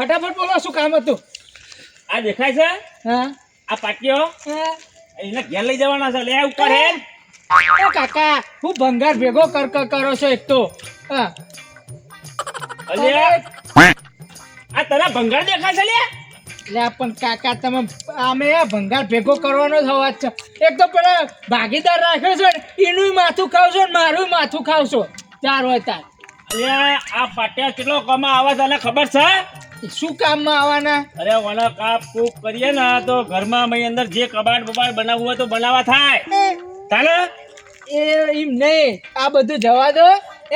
ફટાફટ બોલો શું કામ હતું? આ દેખાય છે હા આ પાટીઓ હા. એને ઘેર લઈ જવાના છે. લે ઉપર હે એ કાકા હું ભંગાર ભેગો કરો છો એક તો હા. અલ્યા આ તને ભંગાર દેખાય છે લે? લે પણ કાકા તમે અમે આ ભંગાર ભેગો કરવાનો જ અવાજ છે. એક તો પેલા ભાગીદાર રાખ્યો છે ને એનું માથું ખાવશો ને મારું માથું ખાવશો ચાર હોય તાર. અલ્યા આ પાટિયા કેટલો કમા આવે તને ખબર છે? શું કામમાં આવવાના? અરે ઓને કાપ કૂપ કરીએ ને તો ઘરમાં મય અંદર જે કબાટ બબાટ બનાવવું હોય તો બનાવવા થાય ચાલે. એ એમ નહીં, આ બધું જવા દો.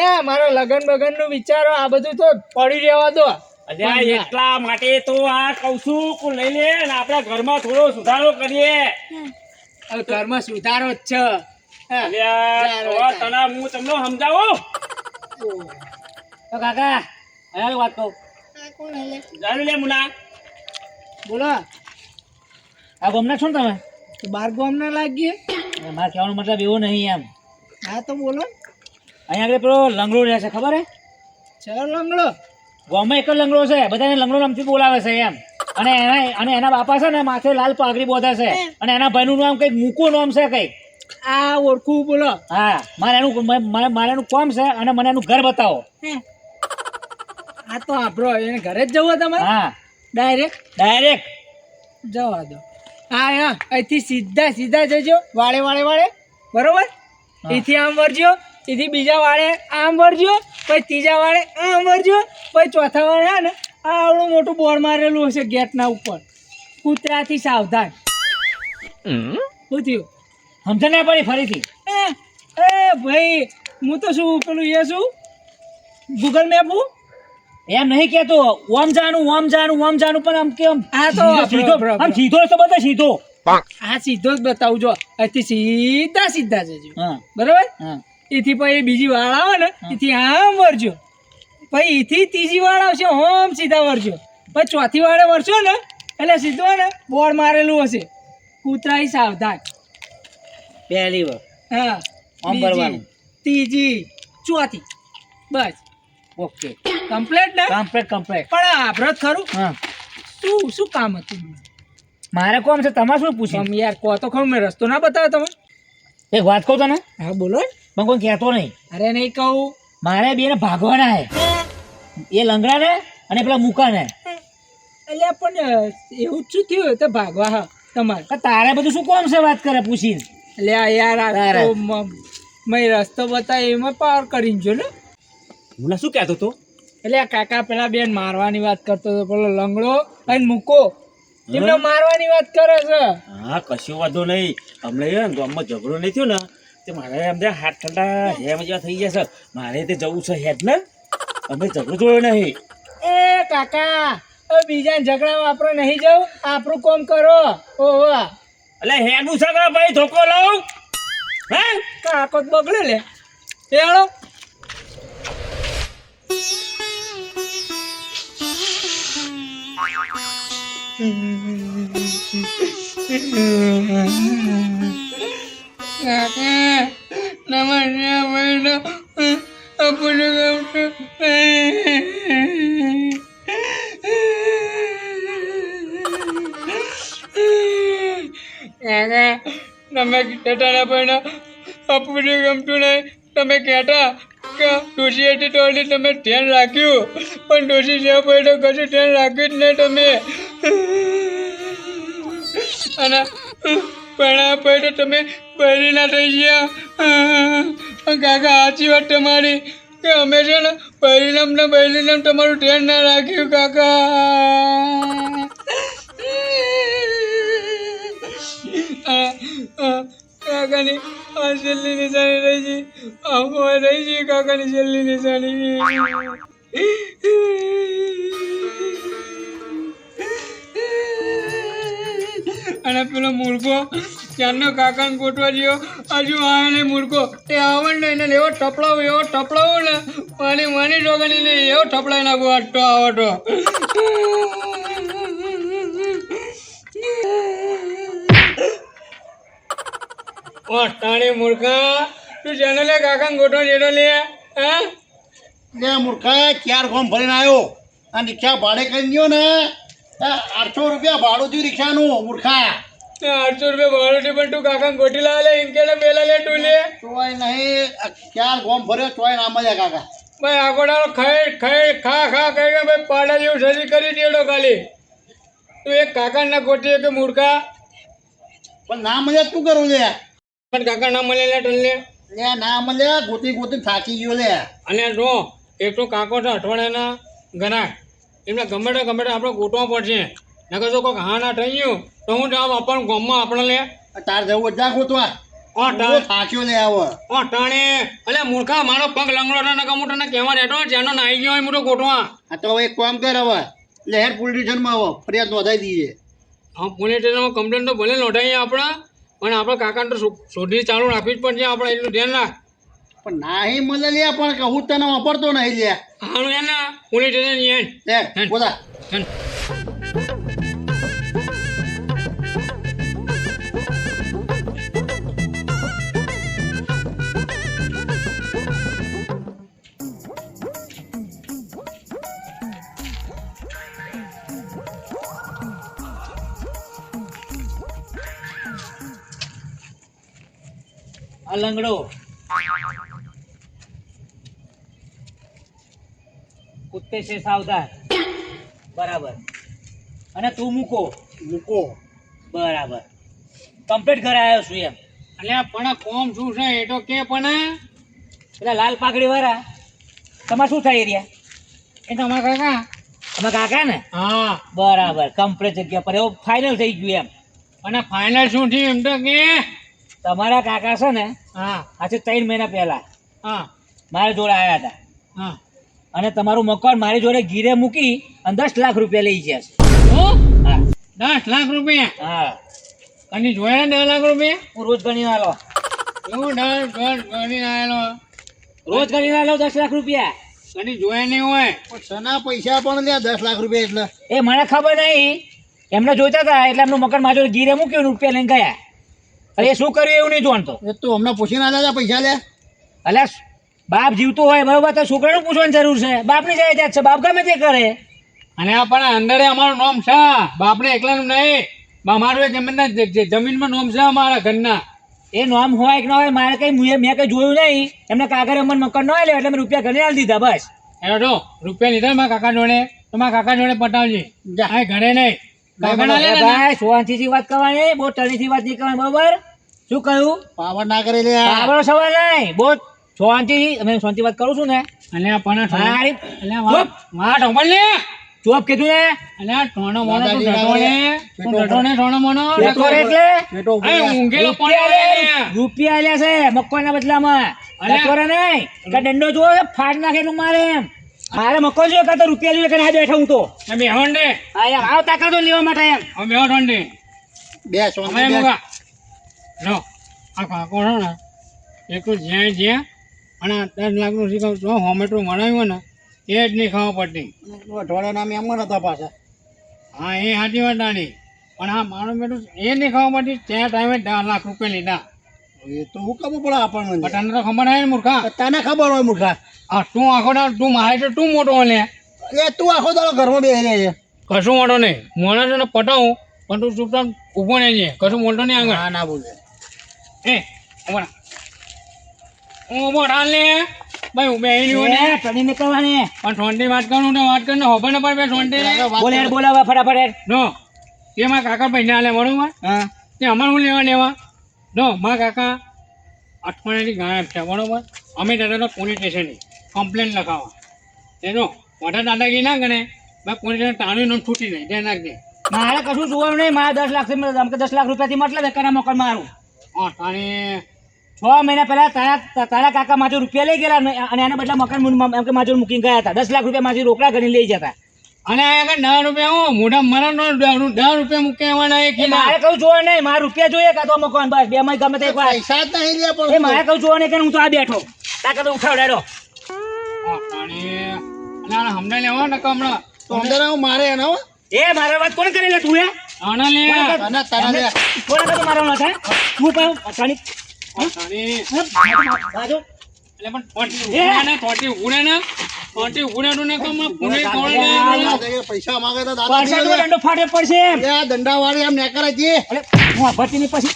એ મારો લગન બગન નું વિચારો આ બધું તો પડી રહેવા દો. અલ્યા એટલા માટે તો આ કહું છું કે લઈ લે ને આપણા ઘરમાં થોડો સુધારો કરીએ. હવે ઘરમાં સુધારો જ છે. હા. અલ્યા તો તને હું તમને સમજાવું તો કાકા હવે વાત કહું. જાણી લે મુના. બોલો આ ગમના છો ને તમે? તો બાર ગમના લાગીએ. મારે કહેવાનો મતલબ એવો નહીં એમ. હા તો બોલો. અહીંયા આગળ પેલો લંગડો રહે છે ખબર હે? છે લંગડો. ગામમાં એક જ લંગડો છે, બધાને લંગડો નામથી બોલાવે છે એમ. અને એના બાપા છે ને માથે લાલ પાઘડી બોધે છે અને એના ભાઈનું નામ કંઈક મૂકો નામ છે કંઈક. આ ઓળખું બોલો. હા મારે એનું કોમ છે અને મને એનું ઘર બતાવો. આ તો આપણો એને ઘરે જ જવું તમારે? હા ડાયરેક્ટ જવા દો. હા અહીંથી સીધા જજો વાળે બરોબર. અહીંથી આમ વળજો, અહીંથી બીજા વાળે આમ વળજો, પછી ત્રીજા વાળે આમ વળજો, પછી ચોથા વાળે હા ને આવડું મોટું બોર્ડ મારેલું હશે ગેટના ઉપર, કૂતરાથી સાવધાન. શું થયું? સમજ ના પડી ફરીથી? એ ભાઈ હું તો શું પેલું એ શું ગૂગલ મેપ હું એમ નહીં કેતો. ઓમ જાનું પણ આમ કેમ? આ તો સીધો તો બધા સીધો. આ સીધો જ બતાવું જો. અહીંથી સીધા જજો બરોબર. એથી પછી બીજી વાળ આવે ને એથી આમ વળજો, પછી એથી ત્રીજી વાળ આવશે હોમ સીધા વળજો, પછી ચોથી વાળે વળશો ને એટલે સીધો ને બોર્ડ મારેલું હશે કૂતરાથી સાવધાન. પહેલી વાર હા આમ ભરવાનું, ત્રીજી ચોથી બસ ઓકે કમ્પ્લીટ ને? કમ્પ્લીટ. પણ આભરત ખરું? હા. શું કામ હતું? મારે કોમ છે, તમારે શું પૂછ્યું? યાર કહો તો ખરું, મેં રસ્તો ના બતાવ્યો તમે? એક વાત કહું તને? હા બોલો. પણ કોઈ કહેતો નહીં. અરે નહીં કહું. મારે બેને ભાગવાના હે, એ લંગડા ને અને પેલા મૂકા ને. એટલે પણ એવું જ શું થયું તો ભાગવા? હા તમારે તારે બધું શું કોમ છે વાત કરે પૂછીને? એટલે યાર મેં રસ્તો બતાવ્યો એમાં પાર કરીને જો ને. મુના શું કહેતો તો? એટલે કાકા પેલા બેન મારવાની વાત કરતો હતો, પેલો લંગડો અને મૂકો એમને મારવાની વાત કરે છે. હા કશું વાંધો નહીં. હમણાં ગામમાં ઝઘડો નહીં થયો ને તે મારે અમને હાથ ઠંડા હેમ જેવા થઈ ગયા છે. મારે તે જવું છે હેડ ને. અમે ઝઘડો જોયો નહીં. એ કાકા બીજા ઝઘડામાં આપણે નહીં જવું, આપણું કોમ કરો. ઓહો એટલે હેડું છે કે ભાઈ ધોકો લઉં? હે કાકો બગડે લે હેડો. તમે કહેતા પણ આપણને ગમતું નહીં. તમે કહેતા કે ડોશી હતી તો તમે ધ્યાન રાખ્યું, પણ ડોશી જ્યાં પડ્યો કશું ધ્યાન રાખ્યું જ નહીં તમે. અને પણ પડ્યો તમે બહેરી ના થઈ ગયા. કાકા સાચી વાત તમારી કે અમે છે ને બહેરીનામ તમારું ધ્યાન ના રાખ્યું કાકા. કાકાની આ છેલ્લી નિશાની રહી છે, આમાં રહી છે કાકાની છેલ્લી નિશાની. અને પેલો મૂર્ખો ત્યારનો કાકાને ગોઠવા ગયો, હજુ આવે ને મૂર્ખો એ આવડ ને એને એવો ટપલાવું ને માની જોગણી ને એવો ટપલાઈ નાખું આટો આવટો. તાણી મૂર્ખા તું જાણે લે કાકાને ગોઠવા જેટો લે. હા મૂર્ખા ક્યાર કોમ ભરીને આવ્યો આ રિક્ષા ભાડે કરી દ્યો ને 800 રૂપિયા ભાડું થયું રિક્ષાનું મૂર્ખા 800 રૂપિયા ભાડું છે પણ તું કાકા ગોટી લાવે લે ઇનકે પેલા લે તું લે ચોય નહીં ક્યાં ગોમ ભર્યો ચોય ના મળ્યા કાકા ભાઈ આકોડાનો ખાઈ ખા ખા કરીને ભાઈ પાડા જેવું શરીર કરી દેડો ખાલી તું એક કાકા ના ગોટી કે મૂર્ખા પણ ના મળ્યા શું કરું લે પણ કાકા ના મળે લે ટન લે લે ના મળ્યા ગોતી ગોતી થાકી ગયો લે અને જો એક તો કાકો છે અઠવાડિયાના ઘણા એમને ગમે તે આપણે ગોતવા પડશે નકર જો કોઈક હા ના થઈ ગયું તો હું જવાબ આપણને ગામમાં આપણે લે તાર જવું જા ગોતવા થાક્યો લે આવો ટાણે અલે મૂર્ખા મારો પગ લંગડો ના નકા હું તને કહેવા રહેતો જેનો નાઈ ગયો હોય મોટો ગોઠવા આ તો એક કામ કર હવે લહેર પોલીસ સ્ટેશનમાં આવો ફરિયાદ નોંધાઈ દઈએ હા પોલીસ સ્ટેશનમાં કમ્પ્લેન તો ભલે નોંધાઈએ આપણે પણ આપણે કાકાને તો શોધી ચાલુ રાખવી જ પડશે આપણે એટલું ધ્યાન રાખ પણ નાહી મળે લે પણ કહું તને વાપરતો નહીં લે હારું એને પોલીસ સ્ટેશન લે બોલા આ લંગડો કુત્તે છે સાવધાન બરાબર અને તું મૂકો બરાબર કમ્પ્લીટ ઘરે આવ્યો છું એમ અલ્યા પણ કોમ શું છે એ તો કે પણ પેલા લાલ પાઘડી વાળા તમારે શું થાય એરિયા એ તમારા કાકા અમે કાકા ને હા બરાબર કમ્પ્લીટ જગ્યા પર એવું ફાઇનલ થઈ ગયું એમ અને ફાઇનલ શું થયું એમ તો કે તમારા કાકા છે ને હા આજે 3 મહિના પહેલા હા મારી જોડે આવ્યા હતા હા અને તમારું મકાન મારી જોડે ગીરે મૂકી અને 10 લાખ રૂપિયા લઈ ગયા છે શું હા 10 લાખ રૂપિયા હા અને જોયા 10 લાખ રૂપિયા હું રોજ ગણી આલો એવું 10 ગણી આવેલો રોજ ગણી આલો 10 લાખ રૂપિયા અને જોયા નહીં હોય પણ સના પૈસા પણ લે 10 લાખ રૂપિયા એટલે એ મને ખબર નહીં એમને જોઈતા હતા એટલે એમનું મકાન મારી જોડે ગીરે મૂક્યું રૂપિયા લઈને ગયા અરે એ શું કર્યું એવું નહીં જાણતો એ તો હમણાં પૂછીને આલ્યા પૈસા લે અલ્યા બાપ જીવતો હોય બરોબર તો છોકરાનું પૂછવાની જરૂર છે બાપની જાય છે બાપ ગમે તે કરે અને આ પણ અંદર અમારું નામ છે બાપને એકલાનું નહીં મારું જમીનના જમીનમાં નામ છે અમારા ઘરના એ નામ હોય કે ના હોય મારે કઈ મેં કઈ જોયું નહીં એમને કાગરે મને મકાન ન આવ્યો એટલે મેં રૂપિયા ઘરે આલી દીધા બસ એનો તો રૂપિયા લીધા મારા કાકા જોડે તો મારા કાકા જોડે પટાવજે હા ઘરે નહીં કાકા ના લે ને ભાઈ સોહાનથી વાત કરવાની બહુ ટણીથી વાત નહીં કરવાની બરોબર શું કહ્યું પાવર ના કરે લે આપણો સવાલ નહીં બહુ શાંતિથી અમે શાંતિ વાત કરું છું ને અને પણ મારી વાત ઓપન લે ચોપ કીધું ને અને આ ટોણો મોનો તું ડટો ને ટોણો મોનો ડટો એટલે એ ઊંઘેલો રૂપિયા આલ્યા છે મકાનના બદલામાં ડટો રે નહીં કે દંડો જોવો છે, ફાડ નાખે એટલું મારે એમ મારે મકાન જોઈએ કાં તો રૂપિયા જોઈએ કે ના બેઠા હું તો બે હોંડે હા યાર આવ તાકાતો લેવા માટે એમ હવે બે હોંડે બે સોને અમે મોગા લો આ કાકો ને એક તો જ્યાં અને 10 લાખનું શીખવ જો હોમેટો બનાવ્યું ને એ જ નહીં ખાવા પડતી અઠવાડિયાના મહેમાન હતા પાછા હા એ સાચી વાત નાની પણ હા મારું બેટું એ નહીં ખાવા પડતી ત્યાં ટાઈમે 10 લાખ રૂપિયા લીધા એ તો હું ખબર પડે આપણને પણ તને તો ખબર આવે ને મૂર્ખા તને ખબર હોય મૂર્ખા હા તું આખો દાડો તું મારે તો તું મોટો લે એ તું આખો દાડો ઘરમાં બેસી રહે છે કશું મોટો નહીં મને છે ને પટાવું પણ તું ચૂપચાપ ઊભો નહીં છે કશું મોટો નહીં આગળ હા ના બોલે એ ઉભા ઊભો ઢાલ લે ભાઈ ઉભે નહીં હોય ને ટણી નીકળવાની પણ ઠોંડી વાત કરું તો વાત કરીને હોભે ને પણ બે ઠોંડી બોલે યાર બોલાવા ફટાફટ યાર. નો એ મારા કાકા પૈસા આલે બરોબર હા તે અમારે શું લેવા દેવા નો મારા કાકા અઠવાડિયાથી ગાયબ છે બરોબર અમે દાદા પોલીસ સ્ટેશનની કમ્પ્લેન લખાવા એનો મોટા દાદાગીરી ના ગણે મેં પોલીસ સ્ટેશન ટાણી નો છૂટી નહીં ધ્યાન રાખજે મારે કશું જોવાનું નહીં મારે 10 લાખ થી 10 લાખ રૂપિયાથી મતલબ એકના મકાન મારું હા ટાણી 6 મહિના પહેલા તારા કાકા માજો રૂપિયા લઈ ગયેલા અને એના બદલા મકાન એમ કે માજો મૂકીને ગયા હતા 10 લાખ રૂપિયા માજી રોકડા ગણી લઈ જતા અને આ આગળ 10 રૂપિયા હું મોઢા મારા 10 રૂપિયા મૂકે એવાના એક એ મારે કહું જોવા નહીં મારે રૂપિયા જોઈએ કાં તો મકાન બસ બે માં ગમે તે એક વાર પૈસા જ નહીં લે એ પણ મારે કહું જોવા નહીં કે હું તો આ બેઠો તાકા તો ઉઠાવડાડો હા ટાણી અને આને સમજાય લેવા ને હમણાં તો અંદર હું મારે એનો એ મારા વાત કોણ કરી લે તું એ આને લે અને તને લે કોણ કરું મારો ના થાય તું પાવ અચાનક ટાણી બાજુ એટલે પણ ટોટી ઉડે ને આંટી ઉડાડું ને કહું, પુણે આ કોણ પૈસા માંગે તો પાછા તો દાદા દંડો ફાટે પડશે એમ. દંડા વાળી એમ નેકરે છે. અરે મોહબ્બતીની પછી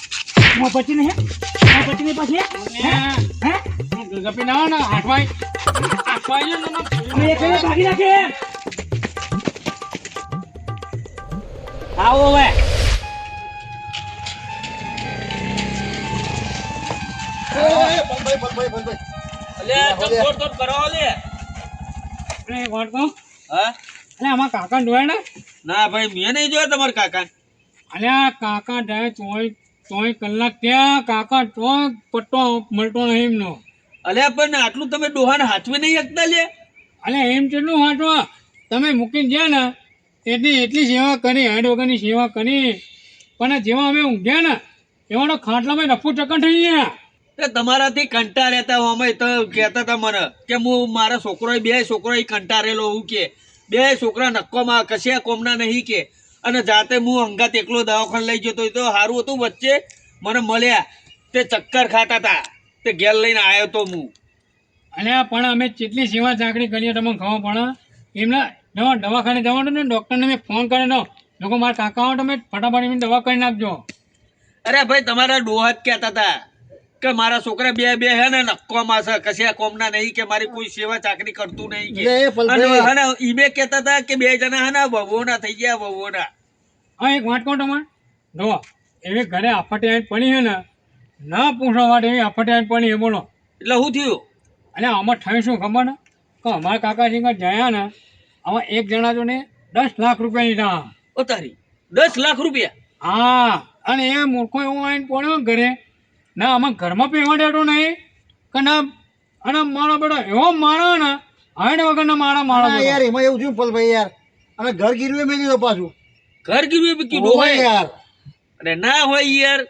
મોહબ્બતીની હે મોહબ્બતીની પછી હે ગપી ના ને હાથવાય હાથવાય ને અમે એક લઈને ભાગી નાખે એમ. આવો હવે અરે વાત કહું, હા અરે આમાં કાકા જોયા ને, ના ભાઈ મેં નહીં જોયા તમારા કાકા. અલ્યા કાકા જાય ચોય કલાક ત્યાં કાકા ચોય પટ્ટો મળતો નહીં એમનો. અલ્યા પણ આટલું તમે ડોહાને હાથવી નહીં શકતા લે. અલ્યા એમ કેટલું હાટો તમે મૂકીને ગયા ને એટલી સેવા કરી, હેડ વગરની સેવા કરી, પણ જેવા અમે ઊંઘ્યા ને એવાનો ખાટલામાં રફુ ચકન થઈ ગયા. એ તમારાથી કંટાળ રહેતા અમે તો કહેતા હતા મને કે હું મારા છોકરો બે છોકરો કંટાળેલો હું કે બે છોકરા નક્કોમાં કશા કોમના નહીં કે અને જાતે હું અંગાત એકલો દવાખાને લઈ જતો તો સારું હતું. વચ્ચે મને મળ્યા તે ચક્કર ખાતા હતા તે ઘેર લઈને આવ્યો તો હું. અલ્યા પણ અમે જેટલી સેવા ચાકરી કરીએ તમને ખબર પડે. એમના દવાખાને જવાનું ને ડૉક્ટરને મેં ફોન કરેલો, લોકો મારા કાકા આવો તમે ફટાફટ એમની દવા કરી નાખજો. અરે ભાઈ તમારા ડોહા જ કહેતા હતા કે મારા છોકરા બે હે ને નક્કોમાં છે કશા કોમના નહીં કે મારી કોઈ સેવા ચાકરી કરતું નહીં કે લે, પલભાઈ. અને હે ને ઈમે કહેતા હતા કે બે જણા હે ને વહુઓના થઈ ગયા વહુઓના. હા એક વાત કહું તમારે, જો એવી ઘરે આફતે આવીને પડી છે ને, ના પૂછો વાત એવી આફતે આવીને પડી એ બોલો. એટલે શું થયું? અને આમાં થયું શું ખબર ને કે અમારા કાકાજી ત્યાં ગયા ને આમાં એક જણા જો ને 10 લાખ રૂપિયા લીધા. ઓ તારી 10 લાખ રૂપિયા? હા અને એ મૂર્ખો એવો આવીને પડ્યો ઘરે ના આમાં ઘરમાં પીવા દેતો નહીં કે ના, અને મારો બેટો એવો મારો ને હાઈડ વગરના મારા મારો હા, યાર એમાં એવું થયું પલભાઈ યાર, અમે ઘર ગીરવે મેં દીધો પાછું. ઘર ગીરવે કીધું ઓય હોય? યાર અરે ના હોય યાર.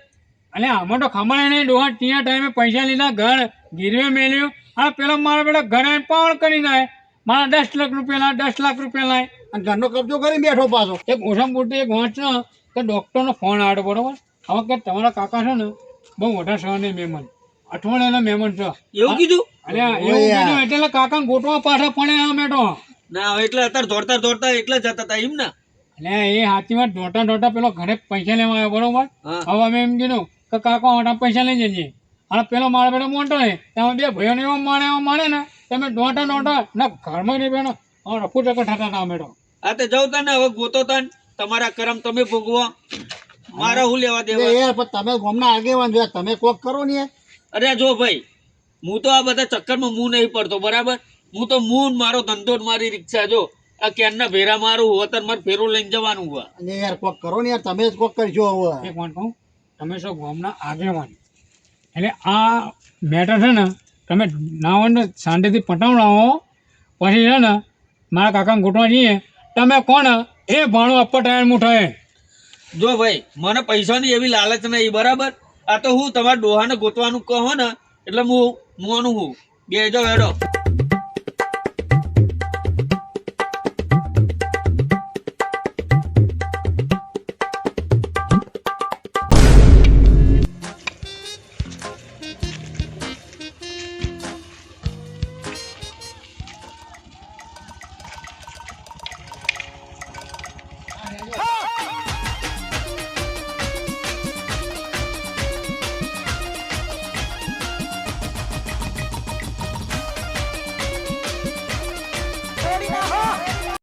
અને આમાં તો ખબર નહીં ડોહા ત્યાં ટાઈમે પૈસા લીધા ઘર ગીરવે મેલ્યું. હા પેલો મારો બેટો ઘરે પાવણ કરી નાય મારા 10 લાખ રૂપિયા લાય 10 લાખ રૂપિયા લાય. અને ઘરનો કબજો કરી બેઠો પાછો. એક ઓછામાં મોટી એક વાત છે કે ડૉક્ટરનો ફોન આવ્યો બરોબર. હવે કે તમારા કાકા છે ને બહુ મોટા સવારની મહેમાન, અઠવાડિયાના મહેમાન છે. એવું કીધું? અરે એવું કીધું એટલે કાકા ગોટવા પાછા પડે આ મેટો. ના હોય એટલે અત્યારે દોડતા એટલે જતા હતા એમ ને? એટલે એ સાચી વાત દોડતા પેલો ઘરે પૈસા લેવા આવ્યો બરોબર. હા. હવે અમે એમ કીધું કે કાકા મોટા પૈસા લઈ જઈએ. અને પેલો મારા બેટો મોટો ને તમે બે ભાઈઓને એવા માણે ને તમે દોડતા ના ઘરમાં નહીં બેનો રફુ ચક્કર થતા હતા મેટો. આ તો જાવ તને હવે ગોતો તન તમારા કરમ તમે ભોગવો, મારા હું લેવા એટલે દેવા. યાર પણ તમે ગામના આગેવાન છો, તમે કોક કરો ને યાર. અરે જો ભાઈ હું તો આ બધા ચક્કરમાં હું નહીં પડતો બરાબર. હું તો મારો ધંધો ને મારી રિક્ષા જો આ ક્યારના ભેરા મારું હોતર મારે ફેરો લઈને જવાનું હોય. અને યાર કોક કરો ને યાર, તમે જ કોક કરશો હવે. એક વાત કહું, તમે છો ગામના આગેવાન એટલે આ મેટર છે ને તમે ના હોય ને શાંતિથી પટાવડાવો, પછી છે ને મારા કાકાને ગોઠવા જઈએ તમે કોણ એ ભાણું અપ્પર ટાયર મુઠાય. જો ભાઈ મને પૈસાની એવી લાલચ નહીં બરાબર. આ તો હું તમારા ડોહાને ગોતવાનું કહો ને એટલે હું મોનું હું બે જો હેડો. Ready now.